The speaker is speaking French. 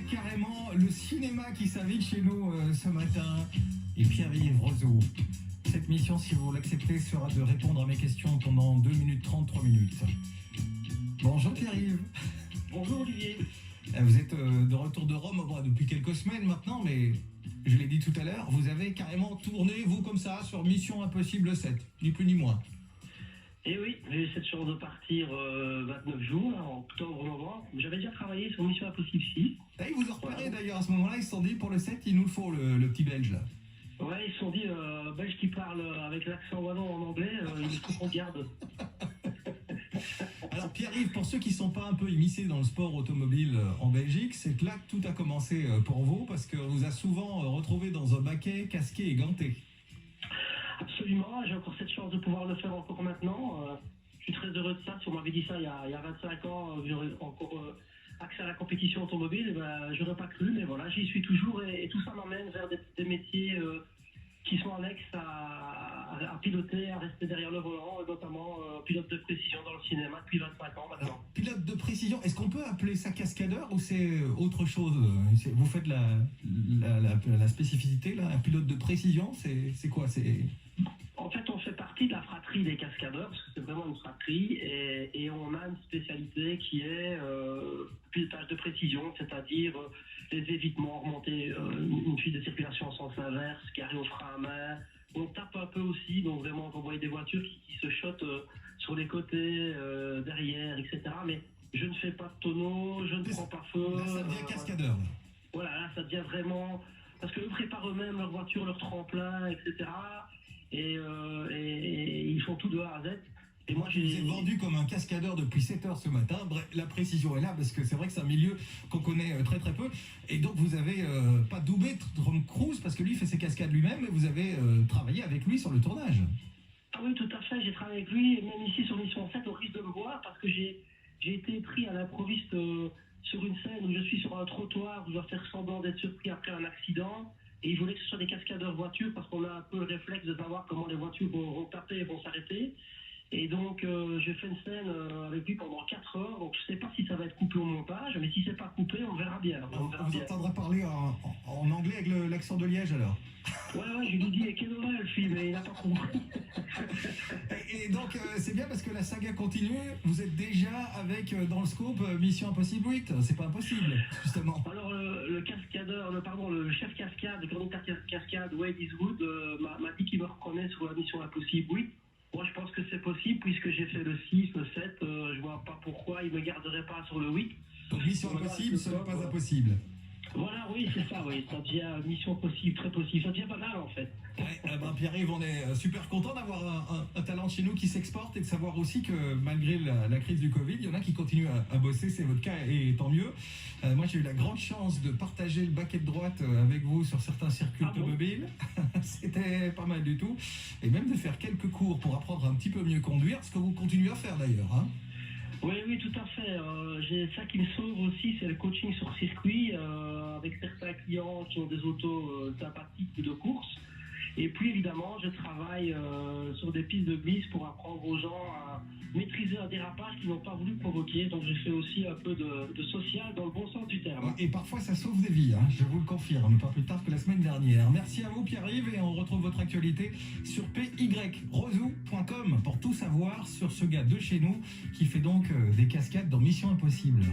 carrément le cinéma qui s'invite chez nous ce matin. Et Pierre-Yves Roseau. Cette mission, si vous l'acceptez, sera de répondre à mes questions pendant 2 minutes 30, 3 minutes. Bonjour Pierre-Yves. Bonjour Olivier. Vous êtes de retour de Rome depuis quelques semaines maintenant, mais je l'ai dit tout à l'heure, vous avez carrément tourné, vous comme ça, sur Mission Impossible 7, ni plus ni moins. Et oui, j'ai eu cette chance de partir 29 jours, là, en octobre-novembre. J'avais déjà travaillé sur Mission Impossible 6. Et ils vous ont repéré d'ailleurs à ce moment-là, ils se sont dit pour le 7, il nous le faut, le petit belge là. Ouais, ils se sont dit, Belge qui parle avec l'accent wallon en anglais, il faut qu'on garde. Alors Pierre-Yves, pour ceux qui ne sont pas un peu immiscés dans le sport automobile en Belgique, c'est que là que tout a commencé pour vous, parce qu'on vous a souvent retrouvé dans un baquet, casqué et ganté. Absolument, j'ai encore cette chance de pouvoir le faire encore maintenant. Je suis très heureux de ça. Si on m'avait dit ça il y a 25 ans, j'aurais encore accès à la compétition automobile, j'aurais pas cru, mais voilà, j'y suis toujours et tout ça m'amène vers des métiers qui sont annexes à piloter, à rester derrière le volant, notamment pilote de précision dans le cinéma depuis 25 ans maintenant. Pilote de précision, est-ce qu'on peut appeler ça cascadeur ou c'est autre chose? Vous faites la spécificité là, un pilote de précision, c'est quoi? En fait, on fait partie de la fratrie des cascadeurs, parce que c'est vraiment une fratrie, et on a une spécialité qui est pilotage de précision, c'est-à-dire les évitements, remonter une fuite de circulation en sens inverse, carré au frein à main. On tape un peu aussi, donc vraiment on voit des voitures qui se shotent sur les côtés, derrière, etc. Mais je ne fais pas de tonneau, je ne prends pas feu. Là, ça devient cascadeur. Voilà, là, ça devient vraiment... Parce qu'eux préparent eux-mêmes leur voiture, leur tremplin, etc. Et ils font tout de A à Z. Et moi, je vous ai vendu comme un cascadeur depuis 7 heures ce matin. Bref, la précision est là parce que c'est vrai que c'est un milieu qu'on connaît très très peu. Et donc vous avez pas doublé Tom Cruise parce que lui fait ses cascades lui-même, mais vous avez travaillé avec lui sur le tournage. Ah oui, tout à fait. J'ai travaillé avec lui, et même ici sur Mission 7, on risque de me voir parce que j'ai été pris à l'improviste sur une scène où je suis sur un trottoir où je dois faire semblant d'être surpris après un accident. Et il voulait que ce soit des cascadeurs voitures parce qu'on a un peu le réflexe de savoir comment les voitures vont taper et vont s'arrêter. Et donc, j'ai fait une scène avec lui pendant 4 heures. Donc, je ne sais pas si ça va être coupé au montage, mais si c'est pas coupé, on verra bien. On vous entendra parler en anglais avec l'accent de Liège alors. Ouais, je lui dis quel horreur le film, et il n'a pas compris. Et donc, c'est bien parce que la saga continue. Vous êtes déjà avec, dans le scope, Mission Impossible 8. C'est pas impossible, justement. Alors, le chef cascade, le coordinateur cascade, Wade Eastwood, m'a dit qu'il me reconnaît sur la Mission Impossible 8. Moi, je pense que c'est possible, puisque j'ai fait le 6, le 7, je vois pas pourquoi il me garderait pas sur le 8. Donc, Mission Impossible, ce n'est pas impossible. Voilà, oui, c'est ça, oui. Ça devient mission possible, très possible. Ça devient pas mal, en fait. Ouais, Pierre-Yves, on est super content d'avoir un talent chez nous qui s'exporte et de savoir aussi que malgré la crise du Covid, il y en a qui continuent à bosser, c'est votre cas et tant mieux. Moi, j'ai eu la grande chance de partager le baquet de droite avec vous sur certains circuits automobiles. C'était pas mal du tout. Et même de faire quelques cours pour apprendre un petit peu mieux conduire, ce que vous continuez à faire d'ailleurs, hein. Oui, tout à fait. J'ai ça qui me sauve aussi, c'est le coaching sur circuit avec certains clients qui ont des autos sympathiques ou de course. Et puis évidemment, je travaille sur des pistes de glisse pour apprendre aux gens à maîtriser un dérapage qu'ils n'ont pas voulu provoquer. Donc je fais aussi un peu de social dans le bon sens du terme. Et parfois ça sauve des vies, hein, je vous le confirme, pas plus tard que la semaine dernière. Merci à vous Pierre-Yves et on retrouve votre actualité sur pyrosou.com pour tout savoir sur ce gars de chez nous qui fait donc des cascades dans Mission Impossible.